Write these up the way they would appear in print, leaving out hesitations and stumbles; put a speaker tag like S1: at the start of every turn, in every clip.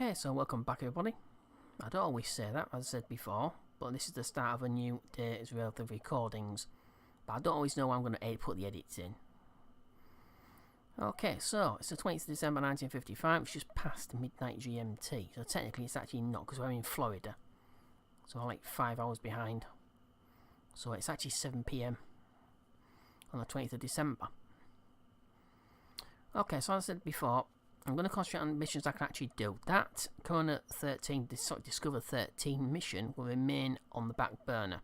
S1: Okay, so welcome back everybody. I don't always say that, as I said before, but this is the start of a new day's worth of recordings. But I don't always know how I'm going to put the edits in. Okay, so it's the 20th of December 1955, it's just past midnight GMT. So technically it's actually not, because we're in Florida. So I'm like 5 hours behind. So it's actually 7 PM on the 20th of December. Okay, so as I said before, I'm going to concentrate on missions I can actually do. That Corona 13, Discover 13 mission will remain on the back burner.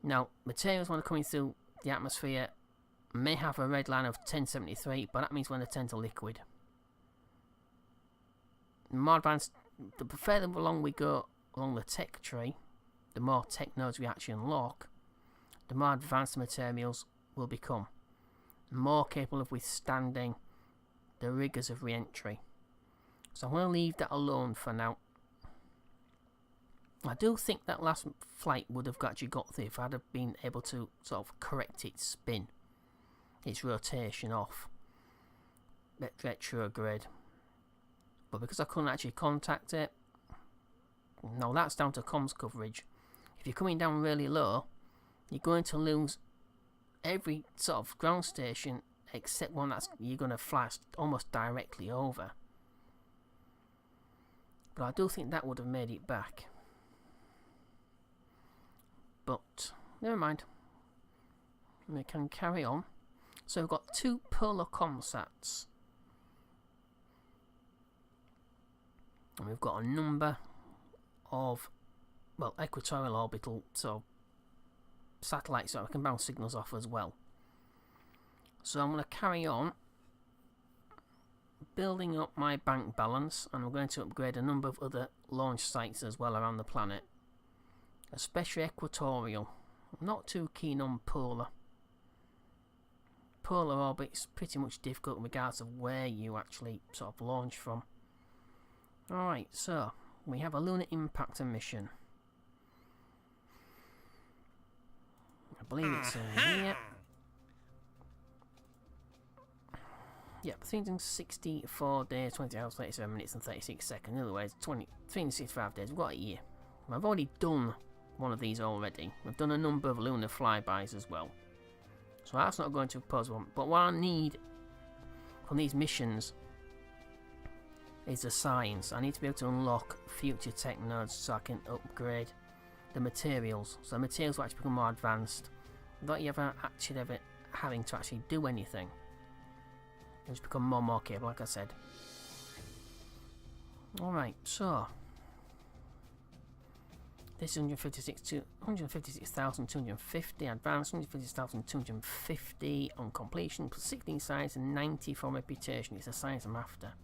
S1: Now, materials when they're coming through the atmosphere may have a red line of 1073, but that means when they turn to liquid. The more advanced, the further along we go along the tech tree, the more tech nodes we actually unlock, the more advanced the materials will become. More capable of withstanding the rigours of re-entry. So I'm going to leave that alone for now. I do think that last flight would have actually got through if I'd have been able to sort of correct its spin, its rotation off retrograde. But because I couldn't actually contact it, no, that's down to comms coverage. If you're coming down really low, you're going to lose every sort of ground station except one that's you're going to fly almost directly over. But I do think that would have made it back. But never mind. We can carry on. So we've got two polar comsats. And we've got a number of, well, equatorial orbital satellites that I can bounce signals off as well. So I'm going to carry on building up my bank balance, and I'm going to upgrade a number of other launch sites as well around the planet, especially equatorial. I'm not too keen on polar. Polar orbit's pretty much difficult in regards of where you actually sort of launch from. Alright, so we have a lunar impactor mission. I believe it's in here. Yep, 364 days, 20 hours, 37 minutes and 36 seconds. In other words, 365 days. We've got a year. I've already done one of these already. We've done a number of lunar flybys as well. So that's not going to pose one. But what I need from these missions is the science. I need to be able to unlock future tech nodes so I can upgrade the materials. So the materials will actually become more advanced without you ever having to actually do anything. It's become more and more capable, like I said. Alright, so this is 156,250 advanced, 156,250 on completion, plus 16 science and 90 for reputation. It's the science I'm after.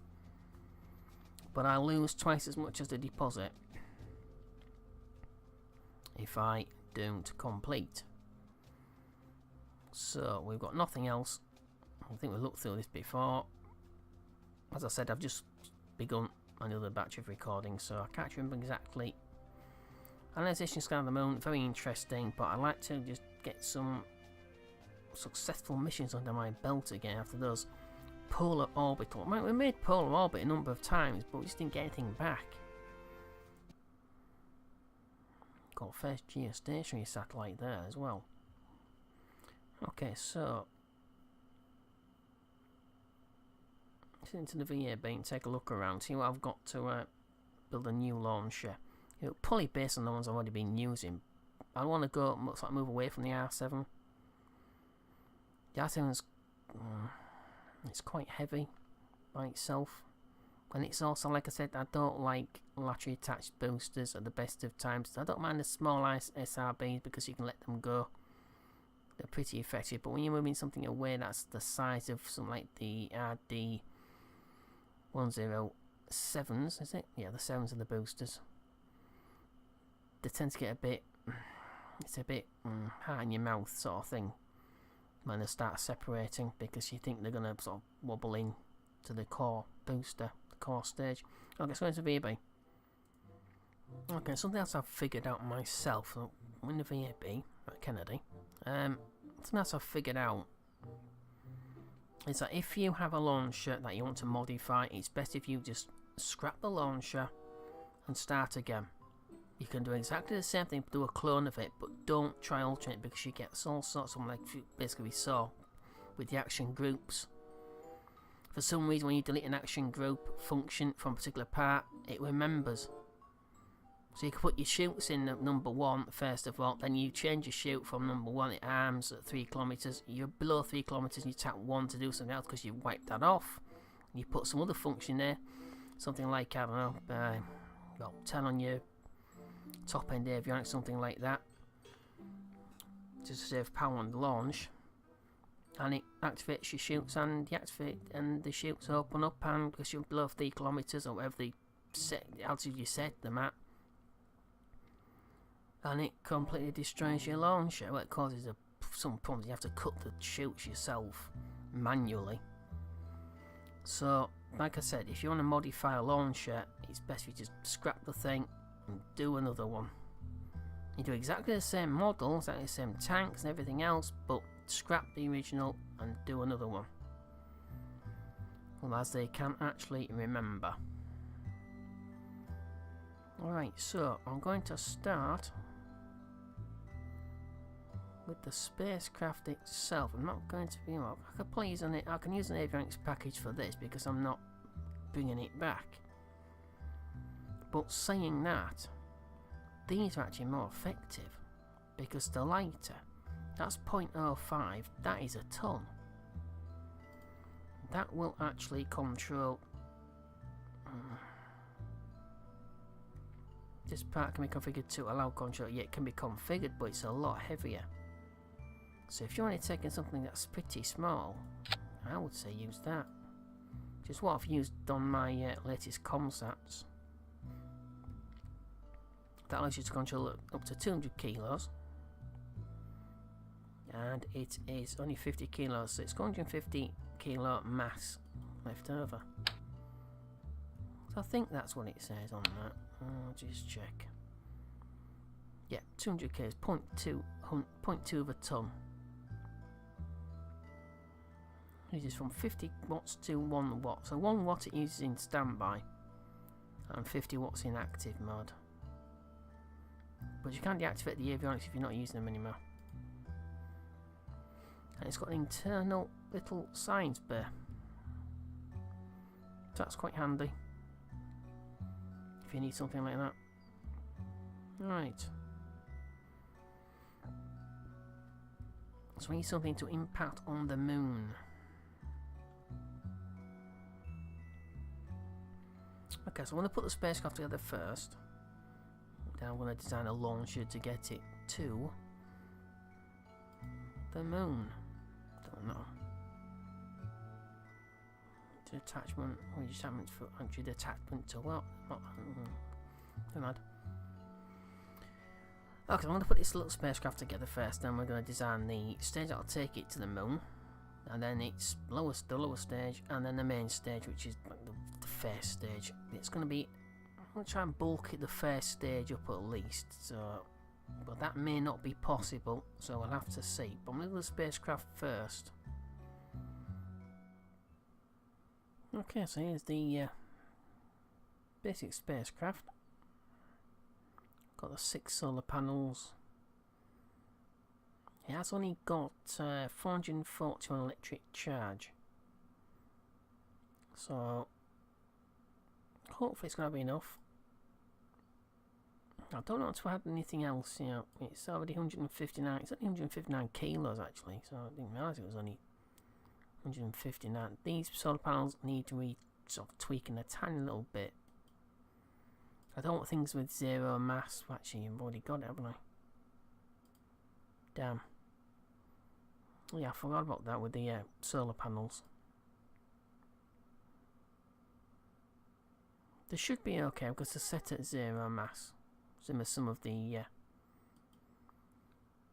S1: But I lose twice as much as the deposit if I don't complete. So we've got nothing else. I think we've looked through this before. As I said, I've just begun another batch of recordings, so I can't remember exactly. Analyzation scan of the moon, very interesting, but I'd like to just get some successful missions under my belt again after those polar orbital. We made polar orbit a number of times, but we just didn't get anything back. Got first geostationary satellite there as well. Okay, so into the VA bay and take a look around, see what I've got to build a new launcher. It'll probably based on the ones I've already been using. I want to go move away from the R7. The R7's it's quite heavy by itself, and it's also, like I said, I don't like laterally attached boosters at the best of times. I don't mind the small SRBs because you can let them go. They're pretty effective, but when you're moving something away that's the size of something like the RD 107s, is it? Yeah, the 7s are the boosters. They tend to get a bit, it's a bit hard in your mouth sort of thing when they start separating, because you think they're going to sort of wobble in to the core booster, the core stage. Okay, so it's a VAB. Okay, something else I've figured out myself, so in the VAB at Kennedy, something else I've figured out is that if you have a launcher that you want to modify, it's best if you just scrap the launcher and start again. You can do exactly the same thing, do a clone of it, but don't try alternate because you get all sorts of, like basically we saw with the action groups. For some reason, when you delete an action group function from a particular part, it remembers. So you can put your shoots in at number 1 first of all, then you change your shoot from number 1 at arms at 3 kilometers. You're below 3 kilometers and you tap 1 to do something else because you've wiped that off. You put some other function there, something like, I don't know, well, 10 on your top end avionics, something like that, just to save power on the launch. And it activates your shoots, and you activate, and the shoots open up, and because you're below 3 kilometers or whatever the altitude you set them at, and it completely destroys your launcher. Well, it causes some problems. You have to cut the shoots yourself manually. So, like I said, if you want to modify a launcher, it's best if you just scrap the thing and do another one. You do exactly the same model, exactly the same tanks and everything else, but scrap the original and do another one. Otherwise they can't actually remember. Alright, so I'm going to start with the spacecraft itself. I'm not going to be, I can use an avionics package for this because I'm not bringing it back. But saying that, these are actually more effective because they're lighter. That's 0.05, that is a ton. That will actually control. This part can be configured to allow control. Yeah, it can be configured, but it's a lot heavier. So if you're only taking something that's pretty small, I would say use that. Just what I've used on my latest ComSats. That allows you to control up to 200 kilos. And it is only 50 kilos, so it's 150 kilo mass left over. So I think that's what it says on that. I'll just check. Yeah, 200 kilos, 0.2 of a ton. It uses from 50 watts to 1 watt. So 1 watt it uses in standby, and 50 watts in active mode. But you can't deactivate the avionics if you're not using them anymore. And it's got an internal little science bay. So that's quite handy if you need something like that. Right. So we need something to impact on the moon. Okay, so I'm going to put the spacecraft together first. Then I'm going to design a launcher to get it to the moon. Don't know. To attachment, or attachment for actually the attachment to what? Never mind. Okay, I'm going to put this little spacecraft together first, then we're going to design the stage that'll take it to the moon, and then its the lower stage, and then the main stage, which is like the first stage. It's going to be, I'm going to try and bulk it the first stage up at least, so, but that may not be possible, so we'll have to see. But I'm going to do the spacecraft first. Okay, so here's the basic spacecraft. Got the 6 solar panels. It has only got 441 electric charge. So hopefully it's going to be enough. I don't know to add anything else, you know. It's already 159. It's only 159 kilos actually, so I didn't realise it was only 159. These solar panels need to be sort of tweaking a tiny little bit. I don't want things with 0 mass. Actually, I've already got it, haven't I? Damn. Yeah, I forgot about that with the solar panels. They should be okay because they're set at 0 mass. Similar to some of the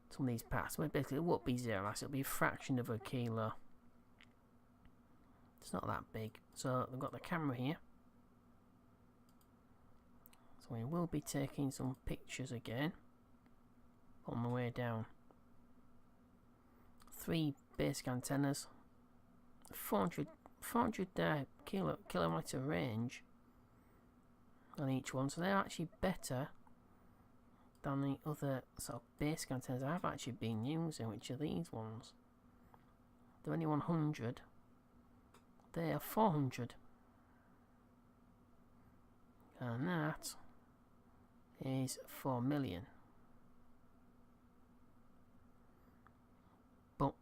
S1: some of these parts. Well, basically, it won't be 0 mass. It'll be a fraction of a kilo. It's not that big. So we've got the camera here. So we will be taking some pictures again on the way down. 3 basic antennas 400 kilometer range on each one, so they're actually better than the other sort of basic antennas I've actually been using, which are these ones. They're only 100. They are 400. And that is 4 million. But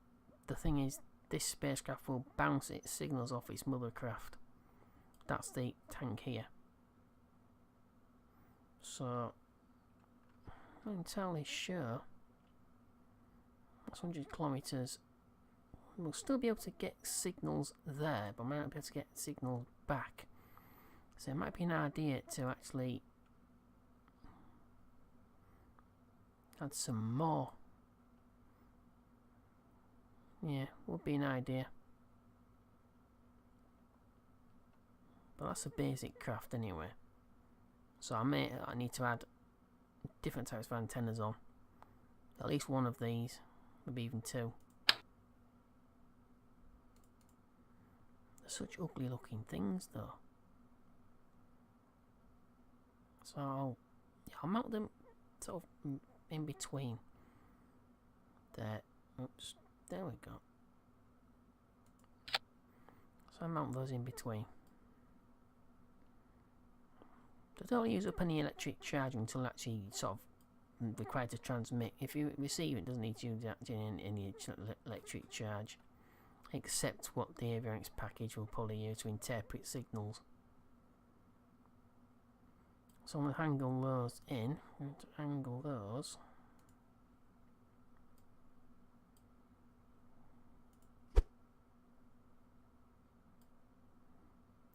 S1: the thing is, this spacecraft will bounce its signals off its mother craft. That's the tank here. So I'm not entirely sure. That's 100 kilometers. We'll still be able to get signals there, but I might not be able to get signals back. So it might be an idea to actually add some more. Yeah, would be an idea. But that's a basic craft anyway. So I need to add different types of antennas on. At least one of these, maybe even two. They're such ugly looking things though. So I'll mount them sort of in between. There. Oops. There we go. So I mount those in between. They don't use up any electric charge until actually sort of required to transmit. If you receive it, doesn't need to use any electric charge, except what the avionics package will probably use to interpret signals. So I'm going to angle those in. I'm going to angle those.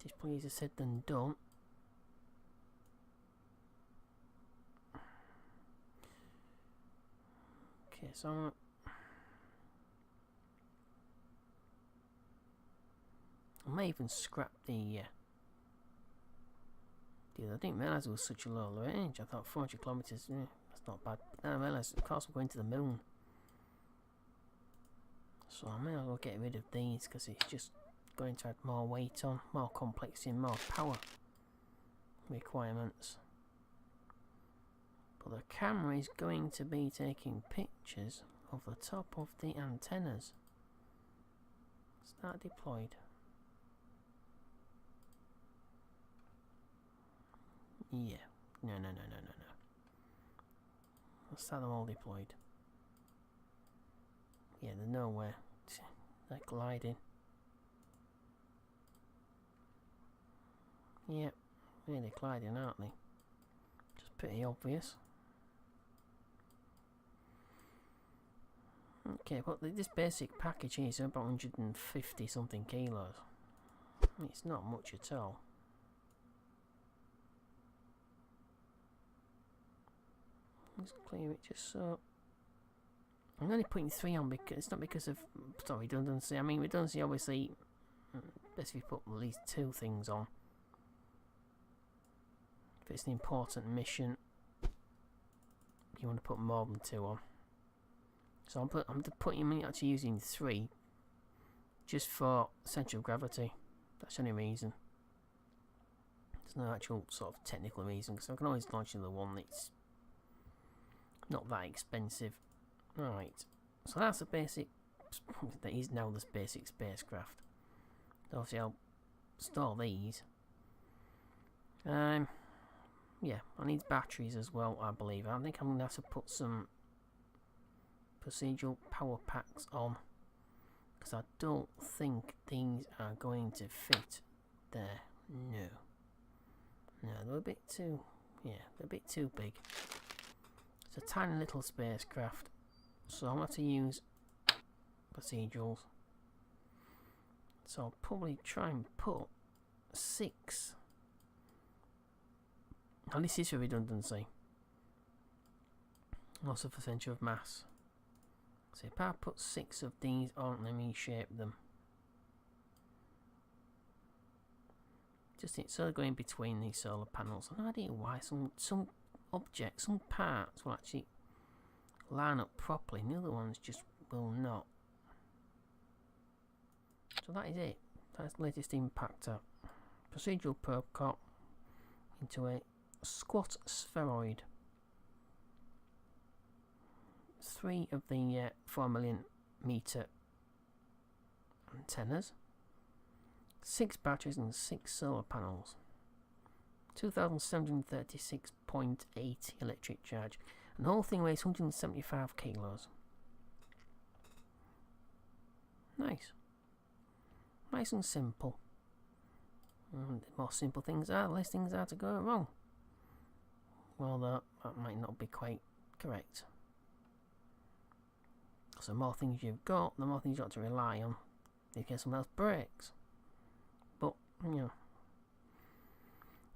S1: It's probably easier said than done. Okay, so I may even scrap the I didn't realise it was such a low range. I thought 400 kilometres, that's not bad. But then I realised, of course, we're going to the moon. So I may as well get rid of these because it's just going to add more weight on, more complexity and more power requirements. But the camera is going to be taking pictures of the top of the antennas. Start deployed. Yeah, no. Let's start them all deployed. Yeah, they're nowhere. They're gliding. Yep, really gliding, aren't they? Just pretty obvious. Okay, but this basic package is about 150 something kilos. It's not much at all. Let's clear it just so. I'm only putting 3 on because it's not because of redundancy. I mean, redundancy obviously best if you put at least 2 things on. If it's an important mission, you want to put more than 2 on. So I'm actually using 3 just for central gravity. That's the only reason. There's no actual sort of technical reason, because I can always launch another one that's not that expensive. Right, so that's the basic. That is now this basic spacecraft. Obviously, I'll store these. Yeah, I need batteries as well, I believe. I think I'm going to have to put some procedural power packs on, because I don't think these are going to fit there. No, they're a bit too, they're a bit too big. It's a tiny little spacecraft, so I'm going to have to use procedurals. So I'll probably try and put 6. And this is for redundancy, also for centre of mass. So if I put 6 of these on, let me shape them. Just so going between these solar panels. I have no idea why some objects, some parts will actually line up properly, and the other ones just will not. So that is it. That's the latest impactor. Procedural probe cut into a squat spheroid. 3 of the 4mm antennas, 6 batteries and 6 solar panels, 2736.8 electric charge, and the whole thing weighs 175 kilos. Nice. Nice and simple. And the more simple things are, the less things are to go wrong. Well, that might not be quite correct. So the more things you've got, the more things you've got to rely on in case someone else breaks. But, you know,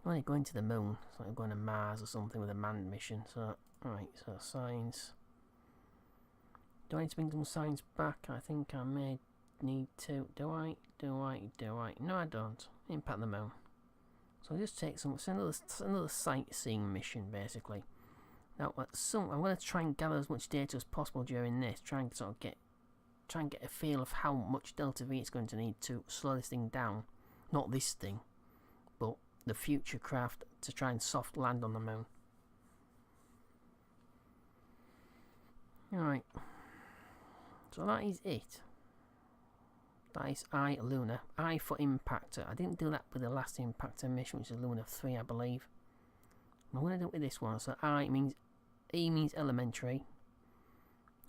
S1: when you're going to the moon, it's like going to Mars or something with a manned mission. So, alright, so science. Do I need to bring some science back? I think I may need to. Do I? No, I don't. Impact the moon. So I'll just take some. It's another sightseeing mission, basically. Now, I'm going to try and gather as much data as possible during this. Try and get a feel of how much delta V it's going to need to slow this thing down. Not this thing, but the future craft to try and soft land on the moon. Alright. So that is it. That is I, Luna. I for impactor. I didn't do that with the last impactor mission, which is Luna 3, I believe. I'm going to do it with this one. So I means E means elementary.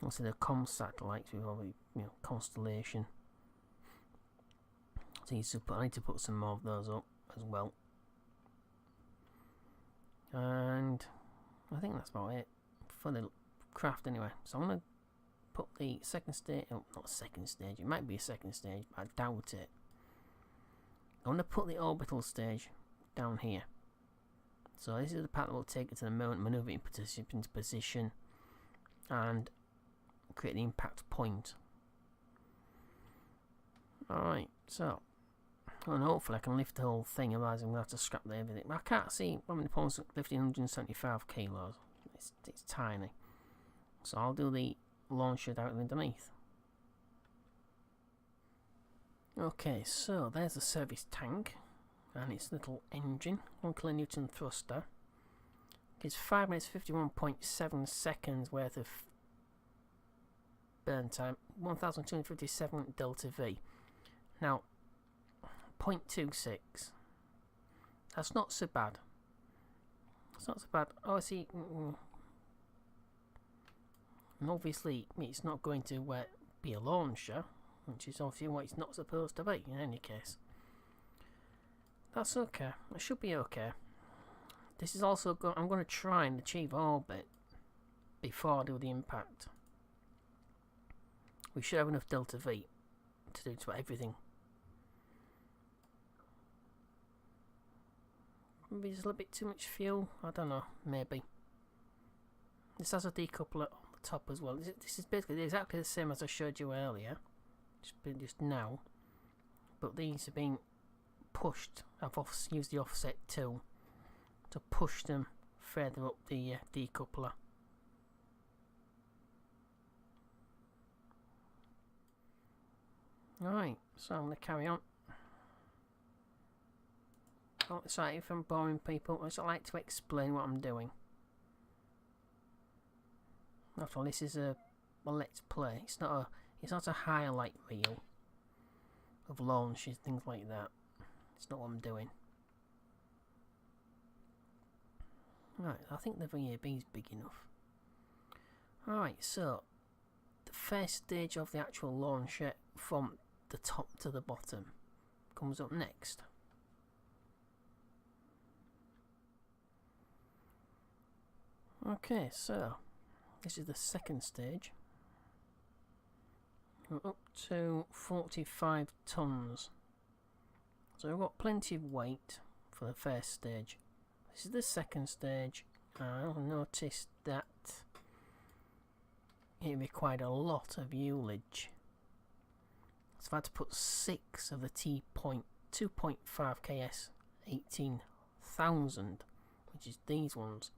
S1: Also the comm satellites with all the constellation. So I need to put some more of those up as well. And I think that's about it for the craft anyway. So I'm going to put the second stage, not second stage, it might be a second stage, but I doubt it. I'm going to put the orbital stage down here. So this is the path that will take it to the moon, maneuver into position, and create the impact point. Alright, so, and hopefully I can lift the whole thing, otherwise I'm going to have to scrap everything. But I can't see, the opponent's lifting 175 kilos. It's tiny. So I'll do the launcher directly underneath. Okay, so there's the service tank and its little engine, 1 kilonewton thruster. Gives 5 minutes 51.7 seconds worth of burn time, 1257 delta V. Now 0.26, that's not so bad. It's not so bad. Obviously, and obviously it's not going to be a launcher, which is obviously what it's not supposed to be in any case. That's okay. It should be okay. This is also I'm going to try and achieve orbit before I do the impact. We should have enough delta V to do everything. Maybe there's a little bit too much fuel. I don't know. Maybe. This has a decoupler on the top as well. This is basically exactly the same as I showed you earlier, just now. But these are being pushed. I've used the offset tool to push them further up the decoupler. Alright, so I'm going to carry on. Oh, sorry if I'm boring people, I just like to explain what I'm doing. After all, this is a let's play. It's not a highlight reel of launches, things like that. It's not what I'm doing. Right, I think the VAB is big enough. Alright, so the first stage of the actual launcher from the top to the bottom comes up next. Okay, so this is the second stage. We're up to 45 tons. So we've got plenty of weight for the first stage. This is the second stage. I noticed that it required a lot of ullage. So I've had to put 6 of the T.2.5 KS 18,000, which is these ones,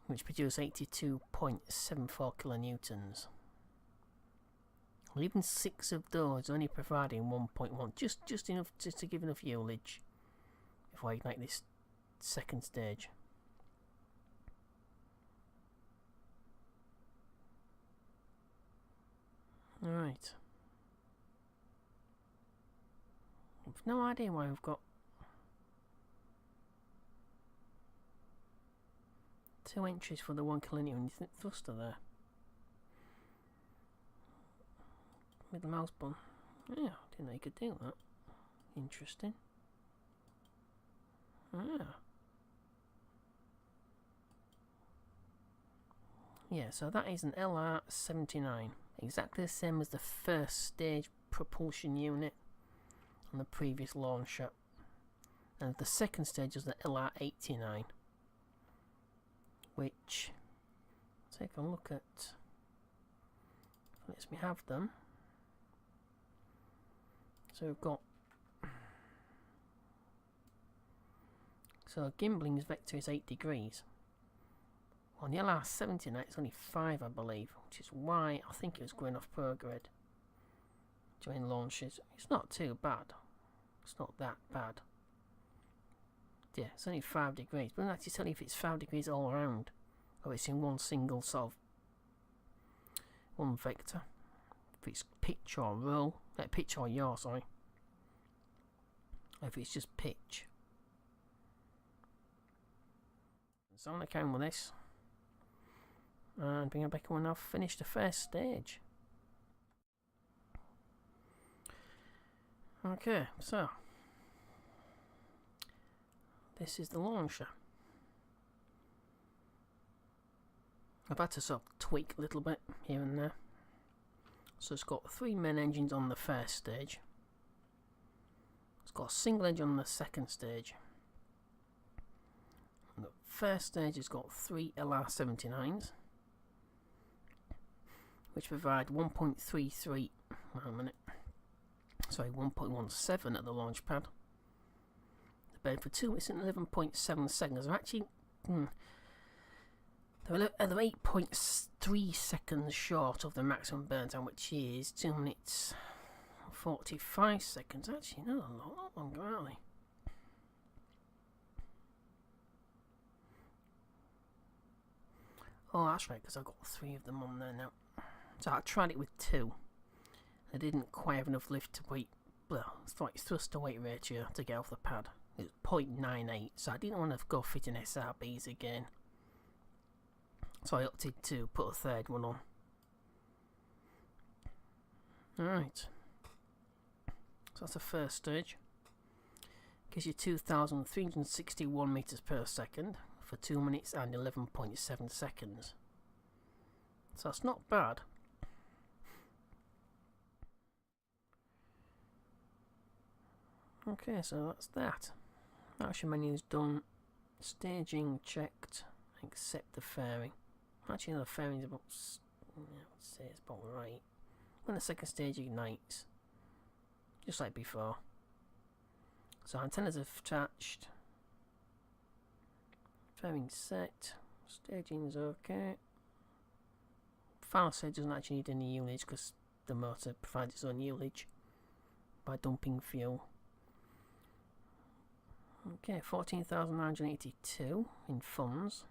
S1: which produce 82.74 kilonewtons. Even 6 of those only providing 1.1, just enough to give enough ullage before I ignite this second stage. Alright. I've no idea why we've got 2 entries for the 1 kilometer thruster there. With the mouse button. Yeah, didn't know you could do that. Interesting. Yeah, so that is an LR-79. Exactly the same as the first stage propulsion unit on the previous launcher. And the second stage was the LR-89. Which, take a look at, lets me have them. So we've got, so gimbaling's vector is 8 degrees. On the LR-79 it's only 5, I believe, which is why I think it was going off prograde during launches. It's not too bad. It's not that bad. Yeah, it's only 5 degrees, but I'm not actually telling you if it's 5 degrees all around, or it's in one single sort of one vector. If it's pitch or roll, pitch or yaw, sorry. If it's just pitch. So I'm going to carry on with this and bring it back when I've finished the first stage. Okay, so this is the launcher. I've had to sort of tweak a little bit here and there. So it's got 3 main engines on the first stage. It's got a single engine on the second stage. And the first stage has got 3 LR-79s, which provide 1.33. Wait a minute. Sorry, 1.17 at the launch pad. The burn for 2 minutes and 11.7 seconds. They're actually they're 8.3 seconds short of the maximum burn time, which is 2 minutes 45 seconds. Actually, no, a lot longer, aren't they? Oh, that's right, because I've got 3 of them on there now. So I tried it with 2. I didn't quite have enough lift to weight. Well, it's like thrust to weight ratio to get off the pad. It was 0.98, so I didn't want to go fitting SRBs again. So I opted to put a third one on. Alright. So that's the first stage. Gives you 2,361 meters per second for 2 minutes and 11.7 seconds. So that's not bad. Okay, so that's that. Action menu's done. Staging checked. Accept the fairing. Actually, no, the fairing's about, let's say it's about right. When the second stage ignites, just like before. So antennas are attached. Fairing set. Staging's okay. Final stage doesn't actually need any ullage because the motor provides its own ullage by dumping fuel. Okay, 14,982 in funds.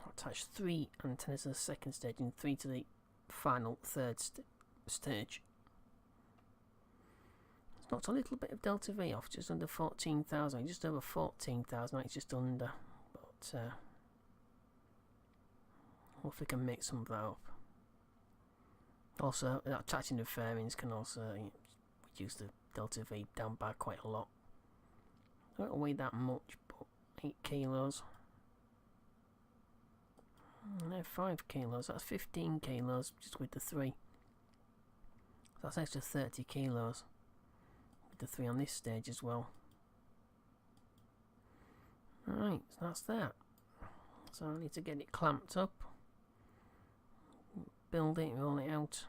S1: Attach 3 antennas to the second stage and 3 to the final third stage. It's knocked a little bit of delta V off, just under 14,000, just over 14,000, it's just under, but we'll see if we can make some of that up. Also, attaching the fairings can also reduce the delta V down by quite a lot. I don't weigh that much, but 8 kilos. No, 5 kilos, that's 15 kilos just with the 3. So that's extra 30 kilos with the 3 on this stage as well. Alright, so that's that. So I need to get it clamped up, build it, roll it out,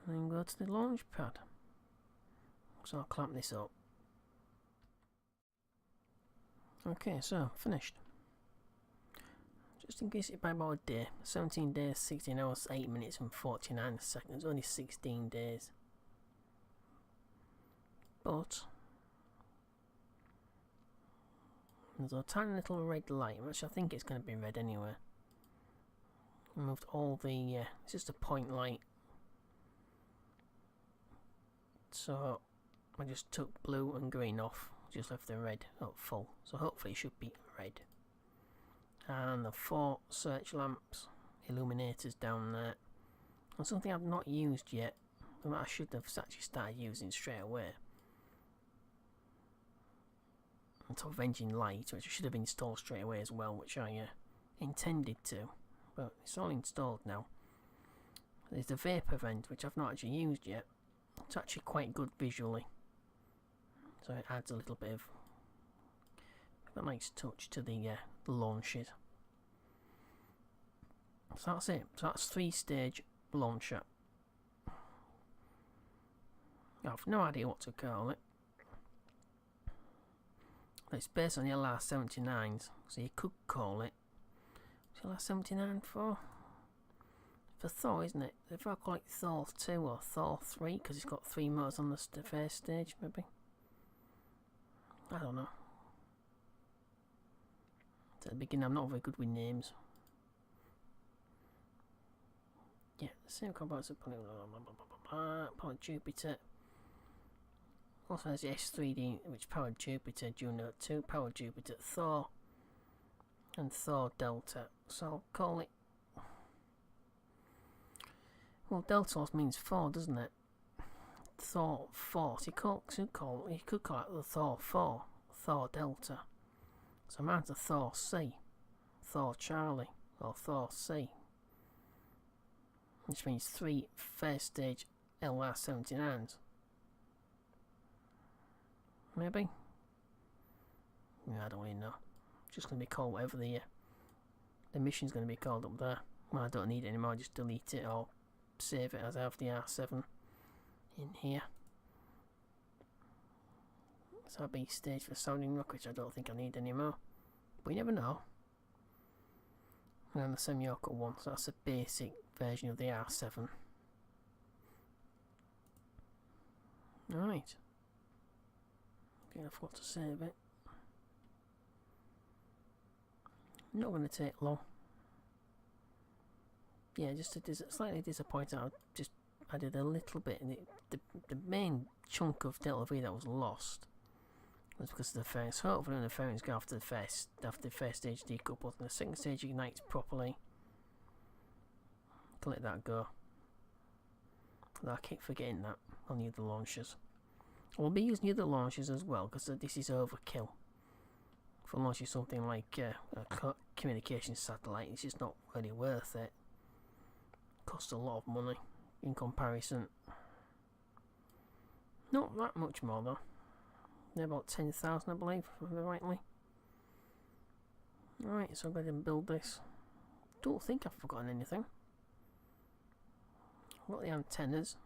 S1: and then go to the launch pad. So I'll clamp this up. Okay, so finished. Just increase it by about a day. 17 days, 16 hours, 8 minutes and 49 seconds. Only 16 days. But there's a tiny little red light, which I think it's going to be red anyway. I moved all the, it's just a point light. So I just took blue and green off, just left the red up full. So hopefully it should be red. And the 4 search lamps, illuminators down there. And something I've not used yet, and that I should have actually started using straight away. On top of engine light, which I should have installed straight away as well, which I intended to. But it's all installed now. There's the vapor vent, which I've not actually used yet. It's actually quite good visually. So it adds a little bit of a nice touch to the launches. So that's it. So that's 3-stage launcher. I've no idea what to call it. It's based on the LR79s, so you could call it. What's LR79 for? For Thor, isn't it? If I call it Thor 2 or Thor 3, because it's got 3 motors on the first stage, maybe. I don't know. At the beginning, I'm not very good with names. Yeah, the same components of powered Jupiter. Also has the S3D, which powered Jupiter, Juno 2, powered Jupiter, Thor, and Thor Delta. So I'll call it. Well, Delta means 4, doesn't it? Thor 4. So you could call it the Thor 4, Thor Delta. So mine's a Thor C, Thor Charlie, or Thor C. Which means 3 first stage LR79s. Maybe? Yeah, I don't really know. It's just going to be called whatever the mission's going to be called up there. Well, I don't need it anymore, just delete it or save it as I have the R7 in here. So that'll be stage for sounding rock, which I don't think I need anymore. But you never know. And then the Semyoka one, so that's a basic version of the R7. Right. I forgot to save it. Not going to take long. Yeah, just slightly disappointed. I just added a little bit. The main chunk of Delta V that was lost was because of the fairings. Hopefully when the fairings go after the first stage decoupled and the second stage ignites properly, can let that go. Although I keep forgetting that on the other launchers. We'll be using the other launchers as well, because this is overkill. For launching something like a communication satellite, it's just not really worth it. Costs a lot of money in comparison. Not that much more though. They're about 10,000, I believe, if I remember rightly. Right, so I'm going to build this. Don't think I've forgotten anything. I've got the antennas.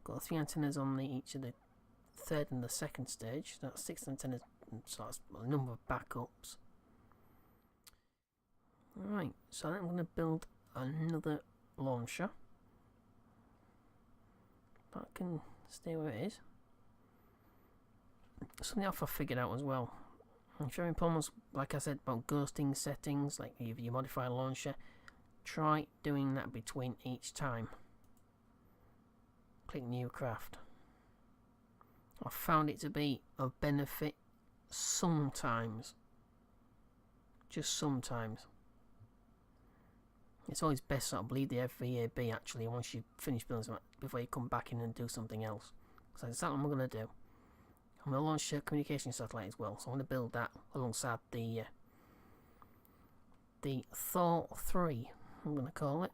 S1: Got 3 antennas on each of the third and the second stage. That's 6 antennas, so that's a number of backups. Right, so I'm going to build another launcher. That can stay where it is. Something else I figured out as well. If you're having problems, like I said, about ghosting settings, like if you modify a launcher, try doing that between each time. Click new craft. I found it to be of benefit sometimes. Just sometimes. It's always best to sort of leave the FVAB actually once you finish building something before you come back in and do something else. So that's what I'm going to do. I'm going to launch a communication satellite as well, so I'm going to build that alongside the Thor 3, I'm going to call it.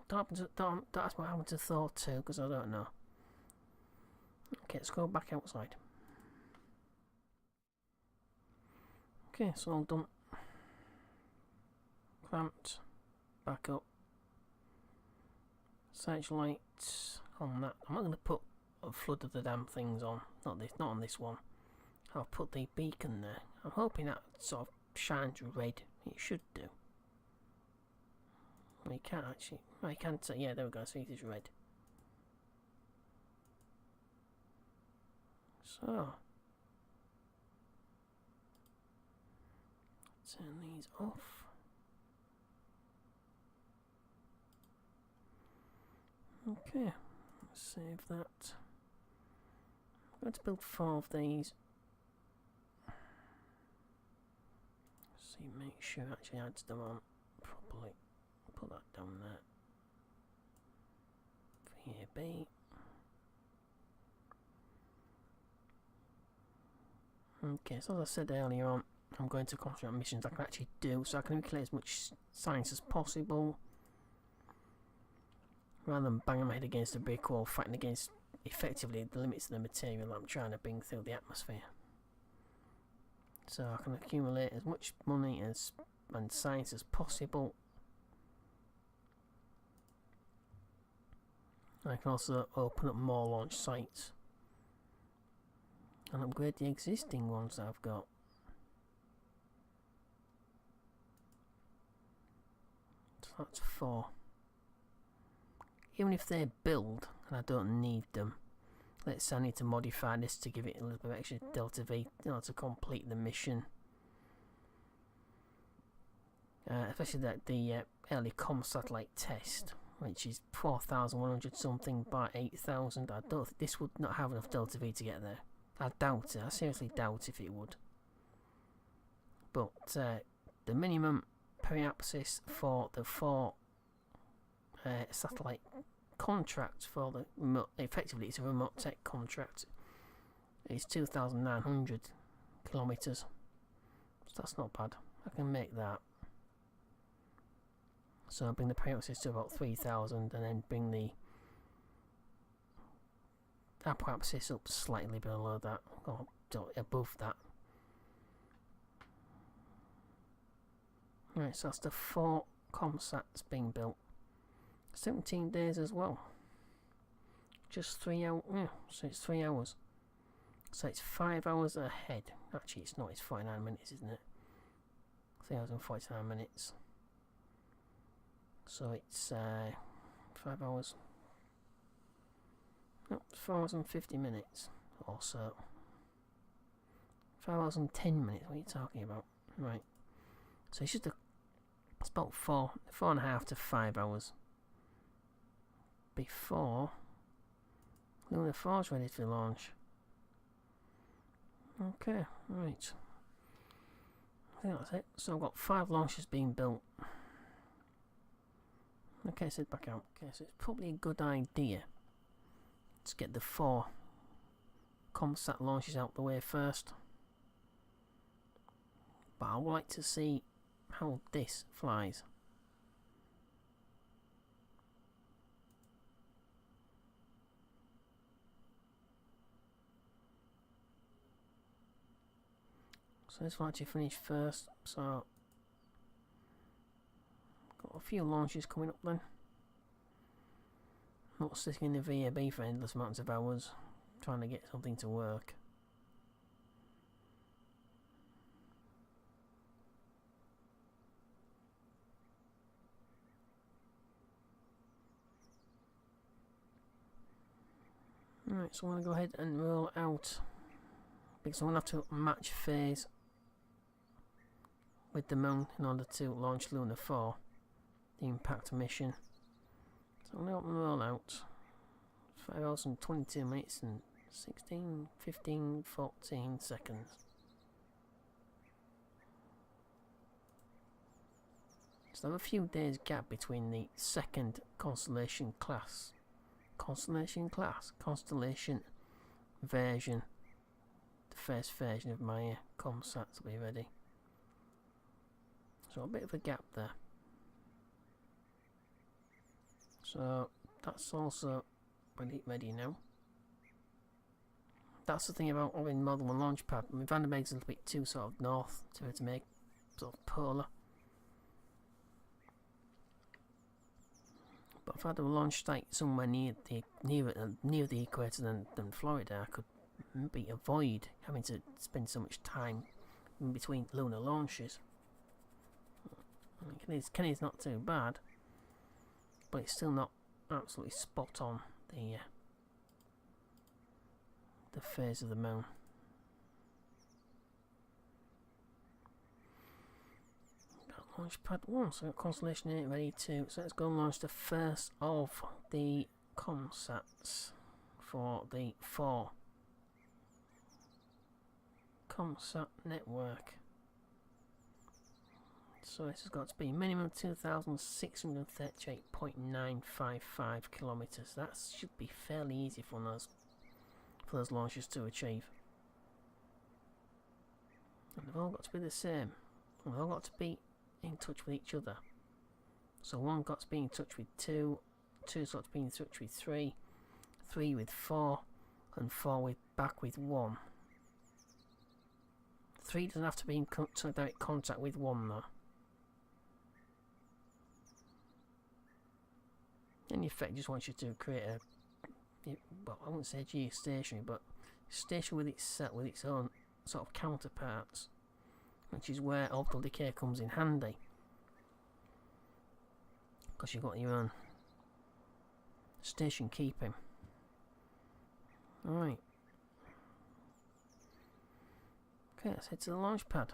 S1: Don't ask what happened to Thor 2, because I don't know. Okay, let's go back outside. Okay, so all done. Clamped. Back up. Searchlight on that. I'm not going to put a flood of the damn things on. Not on this one. I'll put the beacon there. I'm hoping that sort of shines red It should do. We can't actually. I can't say. Yeah, there we go. See, it is red. So, turn these off. Okay, save that. I'm going to build 4 of these. See, make sure it actually adds them on properly. Put that down there. VAB. Okay, so as I said earlier on, I'm going to concentrate on missions I can actually do, so I can recreate as much science as possible, rather than banging my head against a brick wall, fighting against effectively the limits of the material I'm trying to bring through the atmosphere. So I can accumulate as much money and science as possible. I can also open up more launch sites and upgrade the existing ones that I've got. So that's 4. Even if they build and I don't need them, let's say I need to modify this to give it a little bit of extra delta V, to complete the mission. Especially that the early com satellite test, which is 4,100 something by 8,000. I don't think this would not have enough delta V to get there. I doubt it. I seriously doubt if it would. But the minimum periapsis for the 4 satellite contracts for the remote, effectively it's a remote tech contract, is 2,900 kilometers. So that's not bad. I can make that. So I'll bring the periapsis to about 3,000 and then bring the apoapsis up slightly below that, or above that. Right, so that's the 4 comsats being built. 17 days as well. Just 3 hours. Yeah, so it's 3 hours. So it's 5 hours ahead. Actually, it's not. It's 49 minutes, isn't it? 3 hours and 49 minutes. So it's 5 hours. No, 4 hours and 50 minutes or so. 5 hours and 10 minutes. What are you talking about? Right. So it's just it's about 4.5 to 5 hours before Luna 4 is ready to launch. Okay, right. I think that's it. So I've got 5 launches being built. Okay, so back out. Okay, so it's probably a good idea to get the 4 ComSat launches out the way first. But I would like to see how this flies. So this will actually finish first, so got a few launches coming up then. Not sitting in the VAB for endless amounts of hours, trying to get something to work. Right, so I'm going to go ahead and roll out, because I'm going to have to match phase with the moon in order to launch Luna 4, the impact mission. So I'm going to roll out 5 hours and 22 minutes and 16, 15, 14 seconds. So I have a few days gap between the second constellation version, the first version of my ComSats will be ready. So a bit of a gap there. So that's also ready now. That's the thing about having Model 1 Launchpad. I mean, Vandenberg's a little bit too sort of north to make sort of polar. But if I had a launch site somewhere near the equator than Florida, I could maybe avoid having to spend so much time in between lunar launches. I mean, Kenny's not too bad, but it's still not absolutely spot on the phase of the moon. Launch pad 1, so I've got Constellation 8 ready too. So let's go and launch the first of the ComSats for the 4 ComSat network. So this has got to be minimum 2,638.955 kilometers. That should be fairly easy for those launches to achieve. And they've all got to be the same. And they've all got to be in touch with each other. So 1 got to be in touch with 2, 2's got to be in touch with 3, 3 with 4, and 4 back with 1. 3 doesn't have to be in direct contact with 1 though. In effect, just wants you to create a, well, I wouldn't say geostationary, but station with its own sort of counterparts, which is where Orbital Decay comes in handy, because you've got your own station keeping. Alright. Okay, let's head to the launch pad.